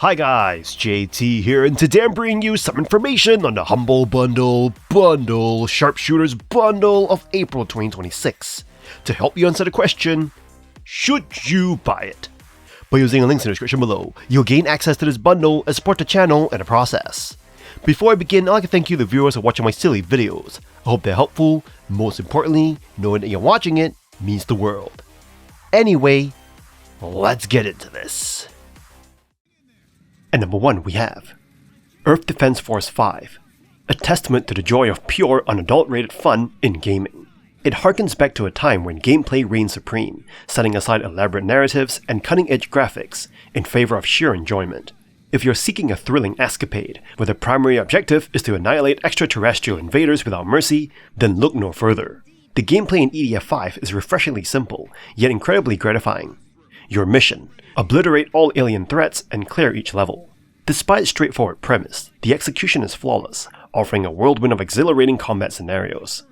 Hi guys, JT here, and today I'm bringing you some information on the Humble Bundle Sharpshooters Bundle of April 2026 to help you answer the question, should you buy it? By using the links in the description below, you'll gain access to this bundle and support the channel in the process. Before I begin, I'd like to thank you the viewers for watching my silly videos. I hope they're helpful. Most importantly, knowing that you're watching it means the world. Anyway, let's get into this. At number 1 we have Earth Defense Force 5, a testament to the joy of pure, unadulterated fun in gaming. It harkens back to a time when gameplay reigned supreme, setting aside elaborate narratives and cutting-edge graphics in favor of sheer enjoyment. If you're seeking a thrilling escapade where the primary objective is to annihilate extraterrestrial invaders without mercy, then look no further. The gameplay in EDF5 is refreshingly simple, yet incredibly gratifying. Your mission: obliterate all alien threats and clear each level. Despite its straightforward premise, the execution is flawless, offering a whirlwind of exhilarating combat scenarios.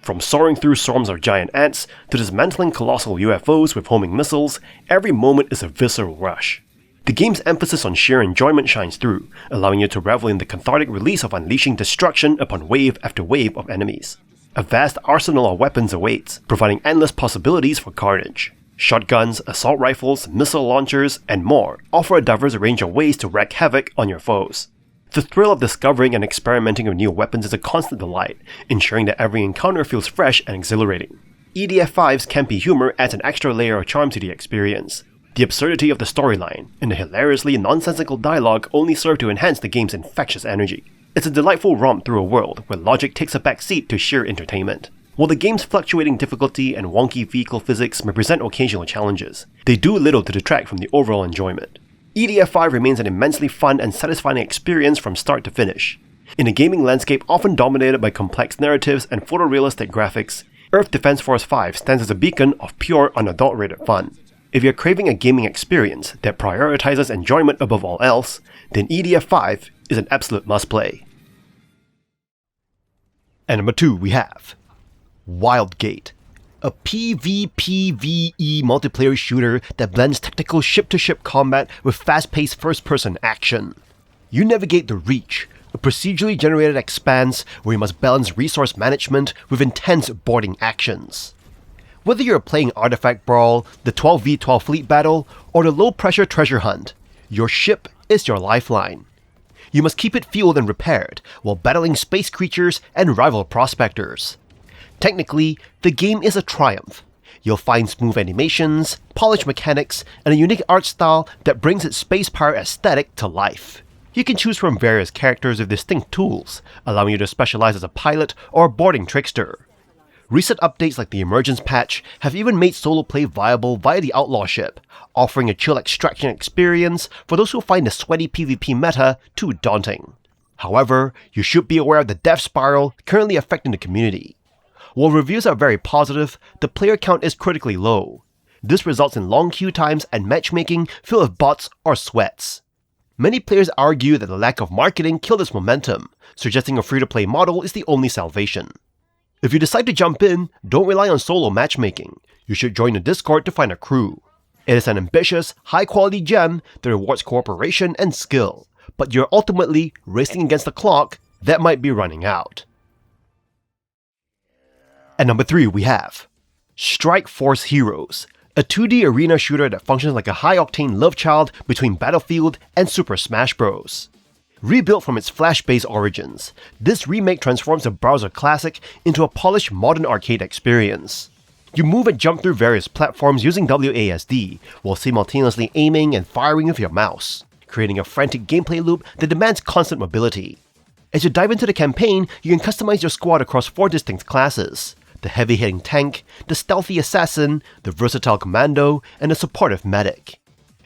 From soaring through swarms of giant ants to dismantling colossal UFOs with homing missiles, every moment is a visceral rush. The game's emphasis on sheer enjoyment shines through, allowing you to revel in the cathartic release of unleashing destruction upon wave after wave of enemies. A vast arsenal of weapons awaits, providing endless possibilities for carnage. Shotguns, assault rifles, missile launchers, and more offer a diverse range of ways to wreak havoc on your foes. The thrill of discovering and experimenting with new weapons is a constant delight, ensuring that every encounter feels fresh and exhilarating. EDF5's campy humor adds an extra layer of charm to the experience. The absurdity of the storyline and the hilariously nonsensical dialogue only serve to enhance the game's infectious energy. It's a delightful romp through a world where logic takes a back seat to sheer entertainment. While the game's fluctuating difficulty and wonky vehicle physics may present occasional challenges, they do little to detract from the overall enjoyment. EDF5 remains an immensely fun and satisfying experience from start to finish. In a gaming landscape often dominated by complex narratives and photorealistic graphics, Earth Defense Force 5 stands as a beacon of pure, unadulterated fun. If you're craving a gaming experience that prioritizes enjoyment above all else, then EDF5 is an absolute must-play. And number 2 we have Wildgate, a PvPvE multiplayer shooter that blends tactical ship-to-ship combat with fast-paced first-person action. You navigate the Reach, a procedurally generated expanse where you must balance resource management with intense boarding actions. Whether you're playing Artifact Brawl, the 12v12 fleet battle, or the low-pressure treasure hunt, your ship is your lifeline. You must keep it fueled and repaired while battling space creatures and rival prospectors. Technically, the game is a triumph. You'll find smooth animations, polished mechanics, and a unique art style that brings its space pirate aesthetic to life. You can choose from various characters with distinct tools, allowing you to specialize as a pilot or a boarding trickster. Recent updates like the Emergence patch have even made solo play viable via the Outlaw ship, offering a chill extraction experience for those who find the sweaty PvP meta too daunting. However, you should be aware of the death spiral currently affecting the community. While reviews are very positive, the player count is critically low. This results in long queue times and matchmaking filled with bots or sweats. Many players argue that the lack of marketing killed its momentum, suggesting a free-to-play model is the only salvation. If you decide to jump in, don't rely on solo matchmaking. You should join the Discord to find a crew. It is an ambitious, high-quality gem that rewards cooperation and skill, but you're ultimately racing against the clock that might be running out. At number 3 we have Strike Force Heroes, a 2D arena shooter that functions like a high-octane love child between Battlefield and Super Smash Bros. Rebuilt from its Flash-based origins, this remake transforms a browser classic into a polished modern arcade experience. You move and jump through various platforms using WASD, while simultaneously aiming and firing with your mouse, creating a frantic gameplay loop that demands constant mobility. As you dive into the campaign, you can customize your squad across 4 distinct classes: the heavy-hitting tank, the stealthy assassin, the versatile commando, and the supportive medic.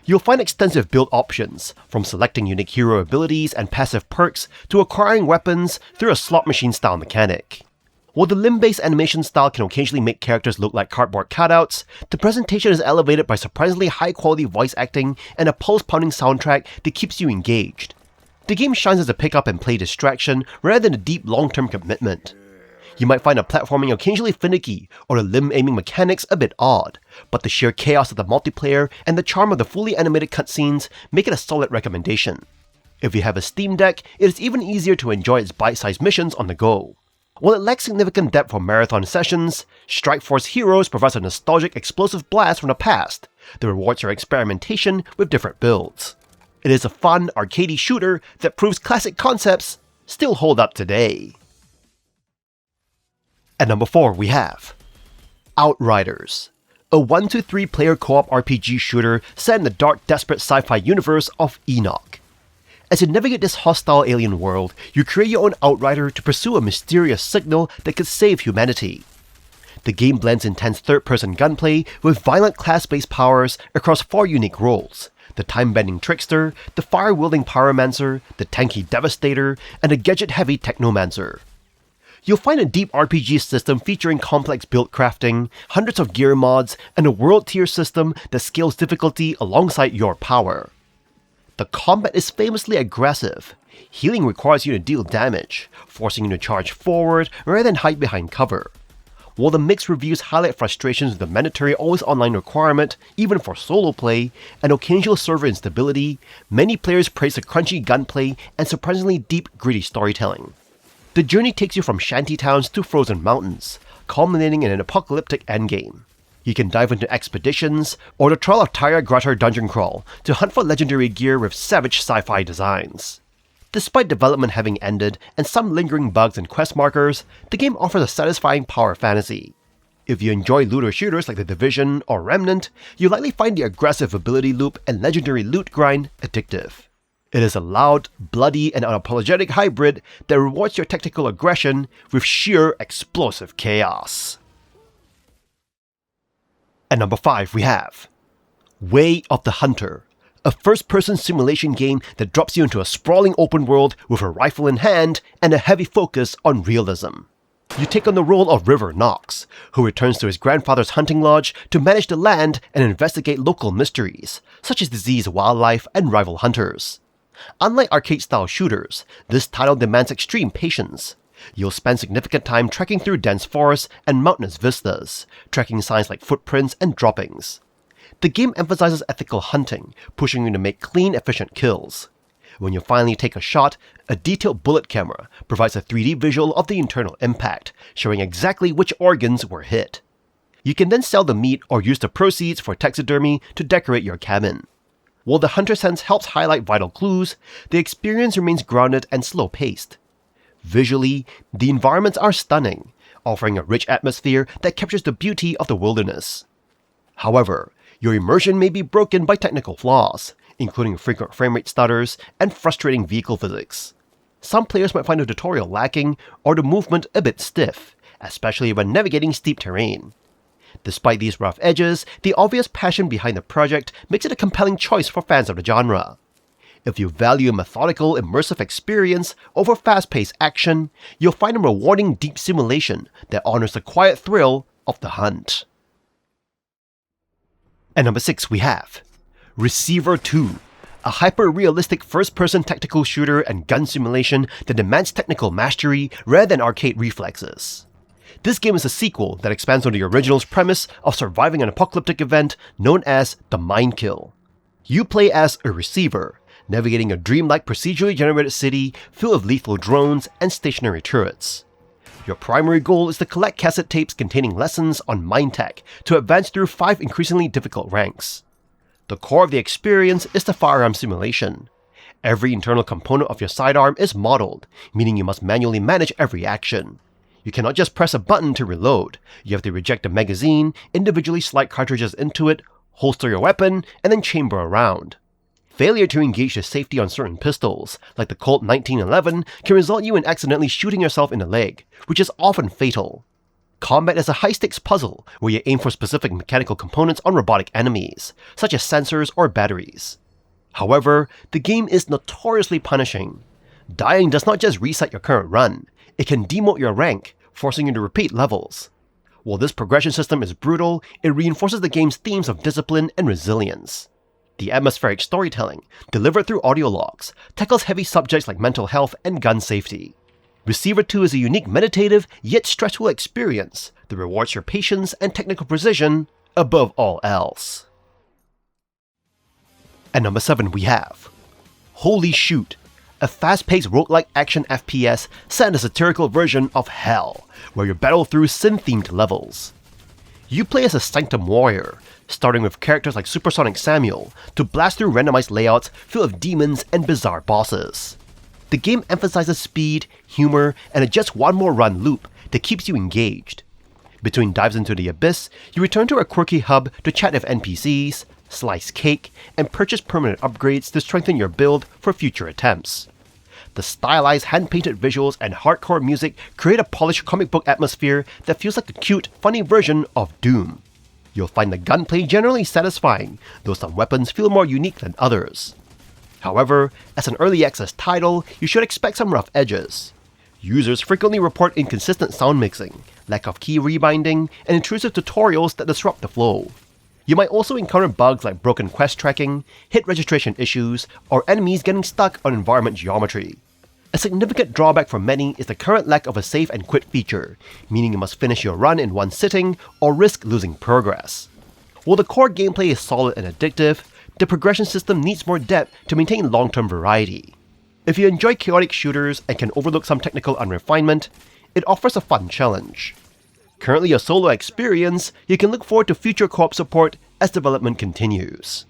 You'll find extensive build options, from selecting unique hero abilities and passive perks to acquiring weapons through a slot machine-style mechanic. While the limb-based animation style can occasionally make characters look like cardboard cutouts, the presentation is elevated by surprisingly high-quality voice acting and a pulse-pounding soundtrack that keeps you engaged. The game shines as a pick-up-and-play distraction rather than a deep long-term commitment. You might find the platforming occasionally finicky or the limb aiming mechanics a bit odd, but the sheer chaos of the multiplayer and the charm of the fully animated cutscenes make it a solid recommendation. If you have a Steam Deck, it is even easier to enjoy its bite-sized missions on the go. While it lacks significant depth for marathon sessions, Strike Force Heroes provides a nostalgic explosive blast from the past that rewards your experimentation with different builds. It is a fun, arcadey shooter that proves classic concepts still hold up today. At number 4 we have OUTRIDERS, a 1-to-3 player co-op RPG shooter set in the dark, desperate sci-fi universe of Enoch. As you navigate this hostile alien world, you create your own outrider to pursue a mysterious signal that could save humanity. The game blends intense third-person gunplay with violent class-based powers across 4 unique roles: the time-bending trickster, the fire-wielding pyromancer, the tanky devastator, and the gadget-heavy technomancer. You'll find a deep RPG system featuring complex build crafting, hundreds of gear mods, and a world tier system that scales difficulty alongside your power. The combat is famously aggressive. Healing requires you to deal damage, forcing you to charge forward rather than hide behind cover. While the mixed reviews highlight frustrations with the mandatory always online requirement, even for solo play, and occasional server instability, many players praise the crunchy gunplay and surprisingly deep, gritty storytelling. The journey takes you from shantytowns to frozen mountains, culminating in an apocalyptic endgame. You can dive into expeditions, or the Trial of Tyra Grottar dungeon crawl to hunt for legendary gear with savage sci-fi designs. Despite development having ended and some lingering bugs and quest markers, the game offers a satisfying power fantasy. If you enjoy looter shooters like The Division or Remnant, you'll likely find the aggressive ability loop and legendary loot grind addictive. It is a loud, bloody, and unapologetic hybrid that rewards your tactical aggression with sheer explosive chaos. At number 5 we have Way of the Hunter, a first-person simulation game that drops you into a sprawling open world with a rifle in hand and a heavy focus on realism. You take on the role of River Knox, who returns to his grandfather's hunting lodge to manage the land and investigate local mysteries, such as disease, wildlife, and rival hunters. Unlike arcade-style shooters, this title demands extreme patience. You'll spend significant time trekking through dense forests and mountainous vistas, tracking signs like footprints and droppings. The game emphasizes ethical hunting, pushing you to make clean, efficient kills. When you finally take a shot, a detailed bullet camera provides a 3D visual of the internal impact, showing exactly which organs were hit. You can then sell the meat or use the proceeds for taxidermy to decorate your cabin. While the hunter sense helps highlight vital clues, the experience remains grounded and slow-paced. Visually, the environments are stunning, offering a rich atmosphere that captures the beauty of the wilderness. However, your immersion may be broken by technical flaws, including frequent framerate stutters and frustrating vehicle physics. Some players might find the tutorial lacking or the movement a bit stiff, especially when navigating steep terrain. Despite these rough edges, the obvious passion behind the project makes it a compelling choice for fans of the genre. If you value a methodical, immersive experience over fast-paced action, you'll find a rewarding deep simulation that honors the quiet thrill of the hunt. At number 6 we have Receiver 2, a hyper-realistic first-person tactical shooter and gun simulation that demands technical mastery rather than arcade reflexes. This game is a sequel that expands on the original's premise of surviving an apocalyptic event known as the Mind Kill. You play as a receiver, navigating a dreamlike procedurally generated city filled with lethal drones and stationary turrets. Your primary goal is to collect cassette tapes containing lessons on mind tech to advance through 5 increasingly difficult ranks. The core of the experience is the firearm simulation. Every internal component of your sidearm is modeled, meaning you must manually manage every action. You cannot just press a button to reload. You have to reject a magazine, individually slide cartridges into it, holster your weapon, and then chamber a round. Failure to engage the safety on certain pistols, like the Colt 1911, can result you in accidentally shooting yourself in the leg, which is often fatal. Combat is a high-stakes puzzle where you aim for specific mechanical components on robotic enemies, such as sensors or batteries. However, the game is notoriously punishing. Dying does not just reset your current run, it can demote your rank, forcing you to repeat levels. While this progression system is brutal, it reinforces the game's themes of discipline and resilience. The atmospheric storytelling, delivered through audio logs, tackles heavy subjects like mental health and gun safety. Receiver 2 is a unique meditative yet stressful experience that rewards your patience and technical precision above all else. At number 7 we have Holy Shoot, a fast-paced roguelike action FPS set in a satirical version of Hell, where you battle through sin-themed levels. You play as a Sanctum warrior, starting with characters like Supersonic Samuel, to blast through randomized layouts filled with demons and bizarre bosses. The game emphasizes speed, humor, and a just one more run loop that keeps you engaged. Between dives into the abyss, you return to a quirky hub to chat with NPCs, slice cake, and purchase permanent upgrades to strengthen your build for future attempts. The stylized hand-painted visuals and hardcore music create a polished comic book atmosphere that feels like a cute, funny version of Doom. You'll find the gunplay generally satisfying, though some weapons feel more unique than others. However, as an early access title, you should expect some rough edges. Users frequently report inconsistent sound mixing, lack of key rebinding, and intrusive tutorials that disrupt the flow. You might also encounter bugs like broken quest tracking, hit registration issues, or enemies getting stuck on environment geometry. A significant drawback for many is the current lack of a save and quit feature, meaning you must finish your run in one sitting or risk losing progress. While the core gameplay is solid and addictive, the progression system needs more depth to maintain long-term variety. If you enjoy chaotic shooters and can overlook some technical unrefinement, it offers a fun challenge. Currently a solo experience, you can look forward to future co-op support as development continues.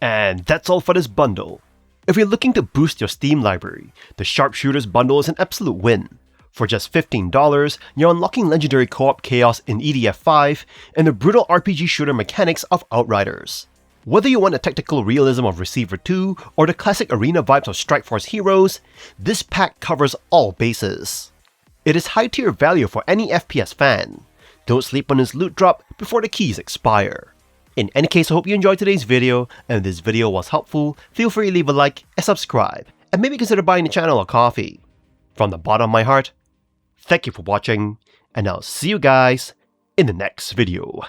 And that's all for this bundle. If you're looking to boost your Steam library, the Sharpshooters bundle is an absolute win. For just $15, you're unlocking legendary co-op chaos in EDF 5 and the brutal RPG shooter mechanics of Outriders. Whether you want the tactical realism of Receiver 2 or the classic arena vibes of Strikeforce Heroes, this pack covers all bases. It is high tier value for any FPS fan. Don't sleep on this loot drop before the keys expire. In any case, I hope you enjoyed today's video, and if this video was helpful, feel free to leave a like and subscribe, and maybe consider buying the channel a coffee. From the bottom of my heart, thank you for watching, and I'll see you guys in the next video.